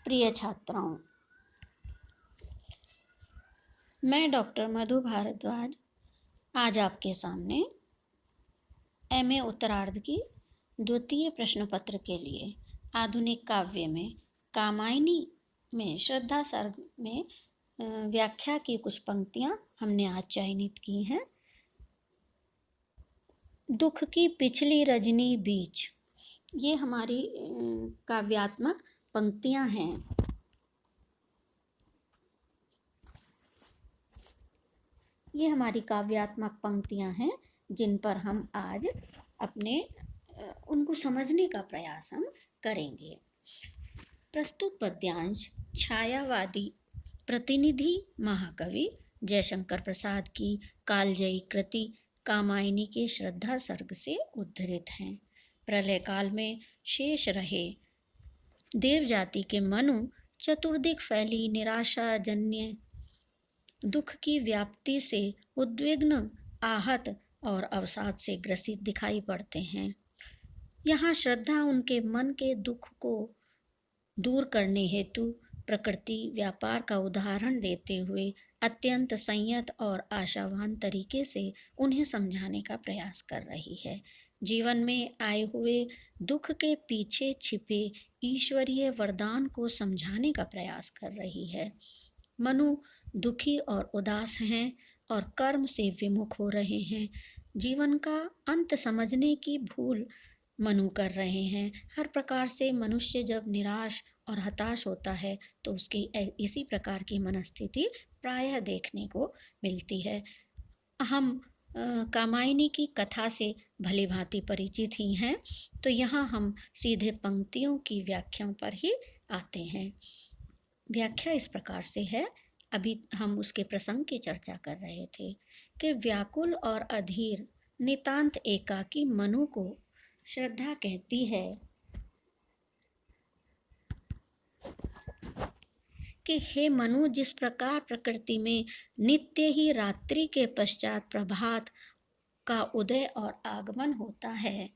प्रिय छात्राओं, मैं डॉक्टर मधु भारद्वाज आज आपके सामने एमए उत्तरार्ध की द्वितीय प्रश्न पत्र के लिए आधुनिक काव्य में कामायनी में श्रद्धा सर्ग में व्याख्या की कुछ पंक्तियां हमने आज चयनित की हैं। दुख की पिछली रजनी बीच, ये हमारी काव्यात्मक पंक्तियां हैं। ये हमारी काव्यात्मक पंक्तियां हैं जिन पर हम आज उनको समझने का प्रयास हम करेंगे। प्रस्तुत पद्यांश छायावादी प्रतिनिधि महाकवि जयशंकर प्रसाद की कालजयी कृति कामायनी के श्रद्धा सर्ग से उद्धृत हैं। प्रलय काल में शेष रहे देव जाति के मनु चतुर्दिक फैली निराशा जन्य दुख की व्याप्ति से उद्विग्न, आहत और अवसाद से ग्रसित दिखाई पड़ते हैं। यहाँ श्रद्धा उनके मन के दुख को दूर करने हेतु प्रकृति व्यापार का उदाहरण देते हुए अत्यंत संयत और आशावान तरीके से उन्हें समझाने का प्रयास कर रही है। जीवन में आए हुए दुख के पीछे छिपे ईश्वरीय वरदान को समझाने का प्रयास कर रही है। मनु दुखी और उदास हैं और कर्म से विमुख हो रहे हैं। जीवन का अंत समझने की भूल मनु कर रहे हैं। हर प्रकार से मनुष्य जब निराश और हताश होता है तो उसकी इसी प्रकार की मनस्थिति प्रायः देखने को मिलती है। हम कामायनी की कथा से भली भांति परिचित ही हैं, तो यहाँ हम सीधे पंक्तियों की व्याख्याओं पर ही आते हैं। व्याख्या इस प्रकार से है, अभी हम उसके प्रसंग की चर्चा कर रहे थे कि व्याकुल और अधीर नितांत एकाकी मनु को श्रद्धा कहती है कि हे मनु, जिस प्रकार प्रकृति में नित्य ही रात्रि के पश्चात प्रभात का उदय और आगमन होता है,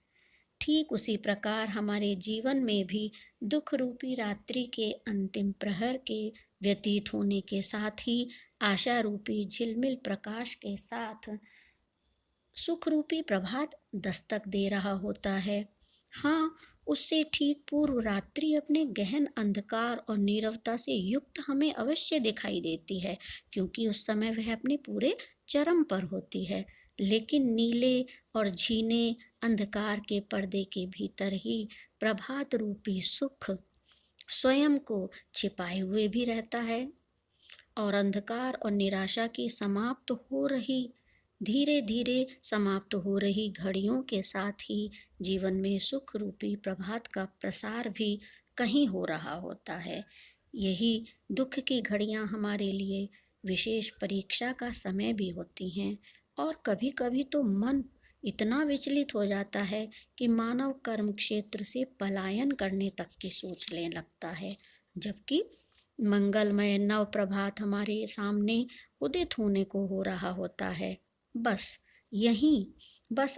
ठीक उसी प्रकार हमारे जीवन में भी दुख रूपी रात्रि के अंतिम प्रहर के व्यतीत होने के साथ ही आशा रूपी झिलमिल प्रकाश के साथ सुख रूपी प्रभात दस्तक दे रहा होता है। हाँ, उससे ठीक पूर्व रात्रि अपने गहन अंधकार और नीरवता से युक्त हमें अवश्य दिखाई देती है, क्योंकि उस समय वह अपने पूरे चरम पर होती है। लेकिन नीले और झीने अंधकार के पर्दे के भीतर ही प्रभात रूपी सुख स्वयं को छिपाए हुए भी रहता है और अंधकार और निराशा की धीरे धीरे समाप्त हो रही घड़ियों के साथ ही जीवन में सुख रूपी प्रभात का प्रसार भी कहीं हो रहा होता है। यही दुख की घड़ियां हमारे लिए विशेष परीक्षा का समय भी होती हैं और कभी कभी तो मन इतना विचलित हो जाता है कि मानव कर्म क्षेत्र से पलायन करने तक की सोच लेने लगता है, जबकि मंगलमय नव प्रभात हमारे सामने उदित होने को हो रहा होता है। बस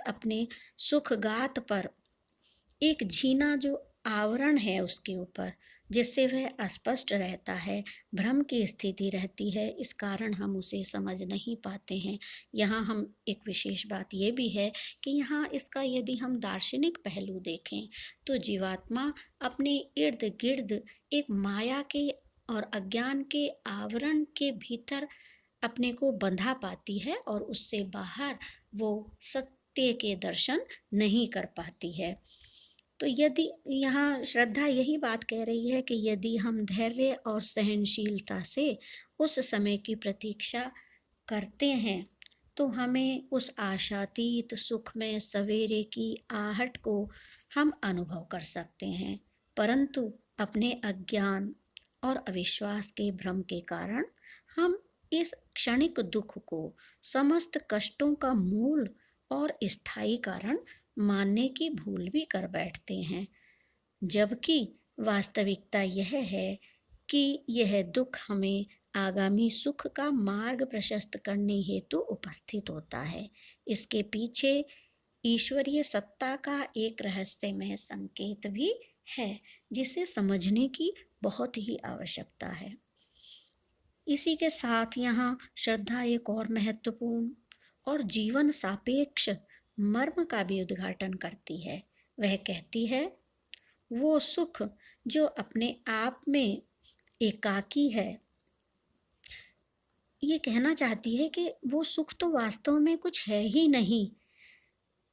अपने सुखगात पर एक झीना जो आवरण है उसके ऊपर, जिससे वह अस्पष्ट रहता है, भ्रम की स्थिति रहती है। इस कारण हम उसे समझ नहीं पाते हैं। यहाँ हम एक विशेष बात ये भी है कि यहाँ इसका यदि हम दार्शनिक पहलू देखें तो जीवात्मा अपने इर्द गिर्द एक माया के और अज्ञान के आवरण के भीतर अपने को बंधा पाती है और उससे बाहर वो सत्य के दर्शन नहीं कर पाती है। तो यदि यहाँ श्रद्धा यही बात कह रही है कि यदि हम धैर्य और सहनशीलता से उस समय की प्रतीक्षा करते हैं तो हमें उस आशातीत सुखमय सवेरे की आहट को हम अनुभव कर सकते हैं, परंतु अपने अज्ञान और अविश्वास के भ्रम के कारण हम इस क्षणिक दुख को समस्त कष्टों का मूल और स्थायी कारण मानने की भूल भी कर बैठते हैं, जबकि वास्तविकता यह है कि यह दुख हमें आगामी सुख का मार्ग प्रशस्त करने हेतु उपस्थित होता है। इसके पीछे ईश्वरीय सत्ता का एक रहस्यमय संकेत भी है, जिसे समझने की बहुत ही आवश्यकता है। इसी के साथ यहाँ श्रद्धा एक और महत्वपूर्ण और जीवन सापेक्ष मर्म का भी उद्घाटन करती है। वह कहती है, वो सुख जो अपने आप में एकाकी है। ये कहना चाहती है कि वो सुख तो वास्तव में कुछ है ही नहीं,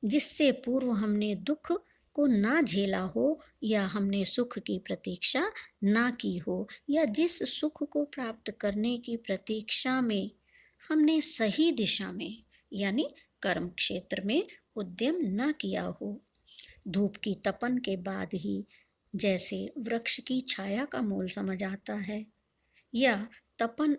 जिससे पूर्व हमने दुख को ना झेला हो या हमने सुख की प्रतीक्षा ना की हो, या जिस सुख को प्राप्त करने की प्रतीक्षा में हमने सही दिशा में यानी कर्म क्षेत्र में उद्यम न किया हो। धूप की तपन के बाद ही जैसे वृक्ष की छाया का मोल समझ आता है, या तपन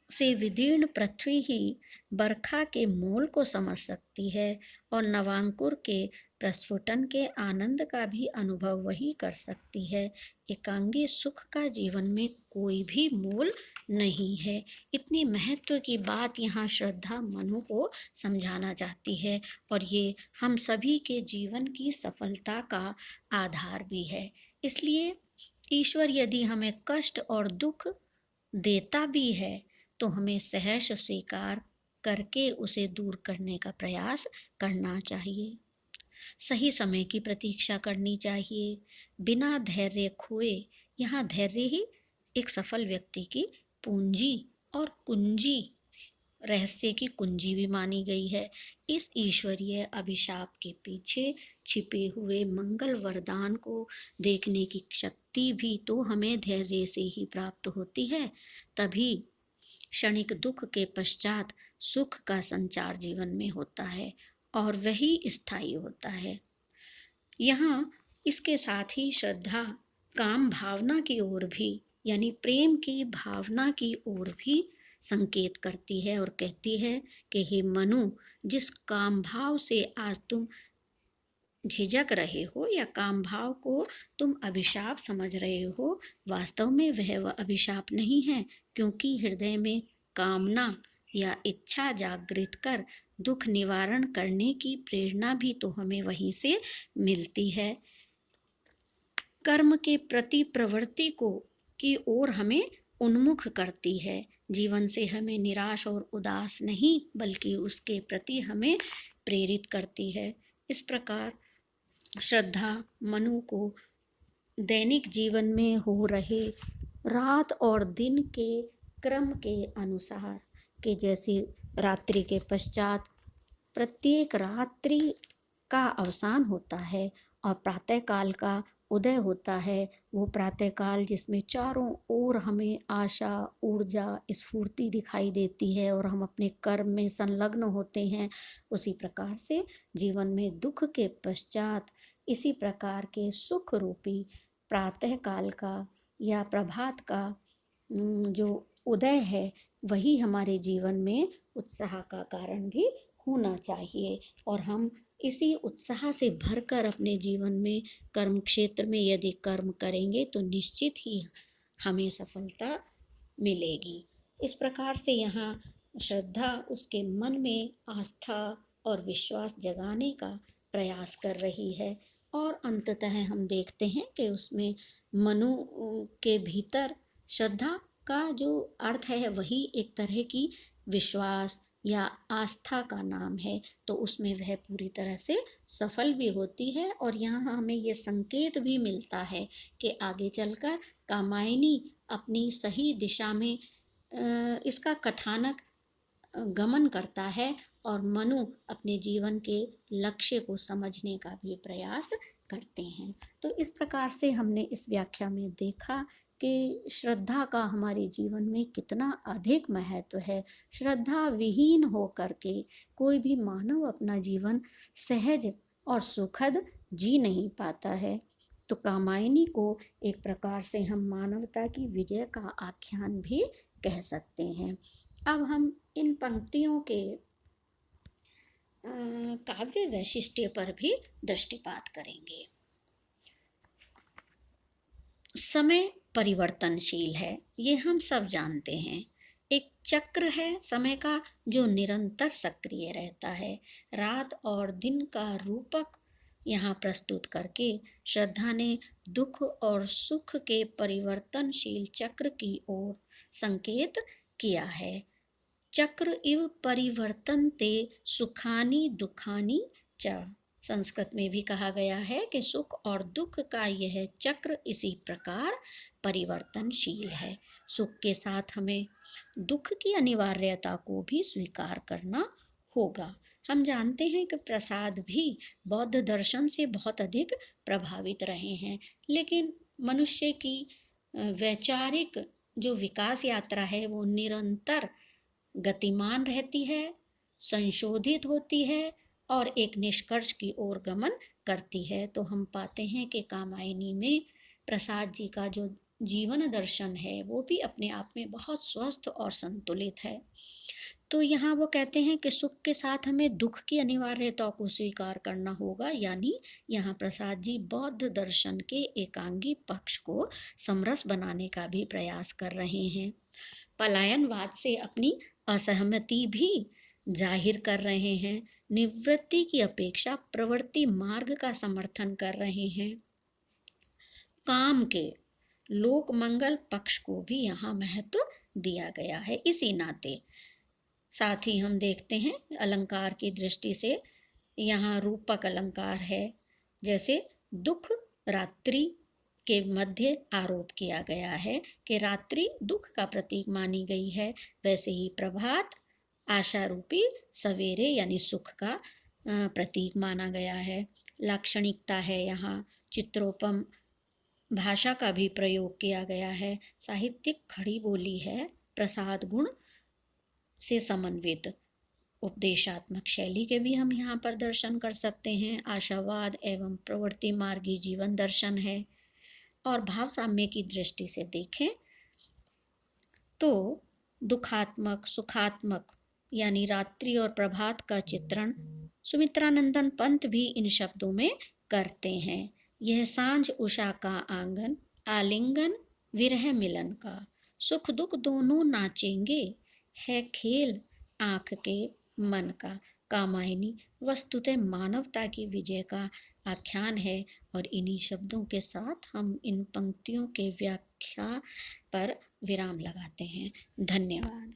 से विदीर्ण पृथ्वी ही बरखा के मोल को समझ सकती है, और नवांकुर के प्रस्फुटन के आनंद का भी अनुभव वही कर सकती है। एकांगी सुख का जीवन में कोई भी मोल नहीं है। इतनी महत्व की बात यहाँ श्रद्धा मनु को समझाना चाहती है, और ये हम सभी के जीवन की सफलता का आधार भी है। इसलिए ईश्वर यदि हमें कष्ट और दुख देता भी है तो हमें सहर्ष स्वीकार करके उसे दूर करने का प्रयास करना चाहिए। सही समय की प्रतीक्षा करनी चाहिए, बिना धैर्य खोए। यहाँ धैर्य ही एक सफल व्यक्ति की पूंजी और कुंजी, रहस्य की कुंजी भी मानी गई है। इस ईश्वरीय अभिशाप के पीछे छिपे हुए मंगल वरदान को देखने की शक्ति भी तो हमें धैर्य से ही प्राप्त होती है। तभी क्षणिक दुख के पश्चात सुख का संचार जीवन में होता है, और वही स्थायी होता है। यहाँ इसके साथ ही श्रद्धा काम भावना की ओर भी, यानी प्रेम की भावना की ओर भी संकेत करती है, और कहती है कि हे मनु, जिस काम भाव से आज तुम झिझक रहे हो या काम भाव को तुम अभिशाप समझ रहे हो, वास्तव में वह अभिशाप नहीं है, क्योंकि हृदय में कामना या इच्छा जागृत कर दुख निवारण करने की प्रेरणा भी तो हमें वहीं से मिलती है। कर्म के प्रति प्रवृत्ति को की ओर हमें उन्मुख करती है। जीवन से हमें निराश और उदास नहीं, बल्कि उसके प्रति हमें प्रेरित करती है। इस प्रकार श्रद्धा मनु को दैनिक जीवन में हो रहे रात और दिन के क्रम के अनुसार, के जैसे रात्रि के पश्चात प्रत्येक रात्रि का अवसान होता है और प्रातःकाल का उदय होता है। वो प्रातःकाल जिसमें चारों ओर हमें आशा, ऊर्जा, स्फूर्ति दिखाई देती है और हम अपने कर्म में संलग्न होते हैं। उसी प्रकार से जीवन में दुख के पश्चात इसी प्रकार के सुख रूपी प्रातःकाल का या प्रभात का जो उदय है, वही हमारे जीवन में उत्साह का कारण भी होना चाहिए, और हम इसी उत्साह से भरकर अपने जीवन में कर्म क्षेत्र में यदि कर्म करेंगे तो निश्चित ही हमें सफलता मिलेगी। इस प्रकार से यहाँ श्रद्धा उसके मन में आस्था और विश्वास जगाने का प्रयास कर रही है, और अंततः हम देखते हैं कि उसमें मनु के भीतर श्रद्धा का जो अर्थ है वही एक तरह की विश्वास या आस्था का नाम है, तो उसमें वह पूरी तरह से सफल भी होती है। और यहाँ हमें ये संकेत भी मिलता है कि आगे चलकर कामायनी अपनी सही दिशा में इसका कथानक गमन करता है, और मनु अपने जीवन के लक्ष्य को समझने का भी प्रयास करते हैं। तो इस प्रकार से हमने इस व्याख्या में देखा कि श्रद्धा का हमारे जीवन में कितना अधिक महत्व है। श्रद्धा विहीन हो करके कोई भी मानव अपना जीवन सहज और सुखद जी नहीं पाता है। तो कामायनी को एक प्रकार से हम मानवता की विजय का आख्यान भी कह सकते हैं। अब हम इन पंक्तियों के काव्य वैशिष्ट्य पर भी दृष्टिपात करेंगे। समय परिवर्तनशील है, ये हम सब जानते हैं। एक चक्र है समय का जो निरंतर सक्रिय रहता है। रात और दिन का रूपक यहाँ प्रस्तुत करके श्रद्धा ने दुख और सुख के परिवर्तनशील चक्र की ओर संकेत किया है। चक्र इव परिवर्तन्ते सुखानि दुखानि च। संस्कृत में भी कहा गया है कि सुख और दुख का यह चक्र इसी प्रकार परिवर्तनशील है। सुख के साथ हमें दुख की अनिवार्यता को भी स्वीकार करना होगा। हम जानते हैं कि प्रसाद भी बौद्ध दर्शन से बहुत अधिक प्रभावित रहे हैं, लेकिन मनुष्य की वैचारिक जो विकास यात्रा है वो निरंतर गतिमान रहती है, संशोधित होती है और एक निष्कर्ष की ओर गमन करती है। तो हम पाते हैं कि कामायनी में प्रसाद जी का जो जीवन दर्शन है वो भी अपने आप में बहुत स्वस्थ और संतुलित है। तो यहाँ वो कहते हैं कि सुख के साथ हमें दुख की अनिवार्यता को स्वीकार करना होगा, यानी यहाँ प्रसाद जी बौद्ध दर्शन के एकांगी पक्ष को समरस बनाने का भी प्रयास कर रहे हैं। पलायनवाद से अपनी असहमति भी जाहिर कर रहे हैं। निवृत्ति की अपेक्षा प्रवृत्ति मार्ग का समर्थन कर रहे हैं। काम के लोक मंगल पक्ष को भी यहाँ महत्व दिया गया है। इसी नाते साथ ही हम देखते हैं अलंकार की दृष्टि से यहाँ रूपक अलंकार है। जैसे दुख रात्रि के मध्य आरोप किया गया है कि रात्रि दुख का प्रतीक मानी गई है, वैसे ही प्रभात आशा रूपी सवेरे यानी सुख का प्रतीक माना गया है। लाक्षणिकता है यहाँ चित्रोपम भाषा का भी प्रयोग किया गया है। साहित्यिक खड़ी बोली है। प्रसाद गुण से समन्वित उपदेशात्मक शैली के भी हम यहाँ पर दर्शन कर सकते हैं। आशावाद एवं प्रवृत्ति मार्गी जीवन दर्शन है। और भाव साम्य की दृष्टि से देखें तो दुखात्मक सुखात्मक यानी रात्रि और प्रभात का चित्रण सुमित्रानंदन पंत भी इन शब्दों में करते हैं। यह सांझ उषा का आंगन आलिंगन विरह मिलन का, सुख दुख दोनों नाचेंगे है खेल आँख के मन का। कामायनी वस्तुतः मानवता की विजय का आख्यान है। और इन्हीं शब्दों के साथ हम इन पंक्तियों के व्याख्या पर विराम लगाते हैं। धन्यवाद।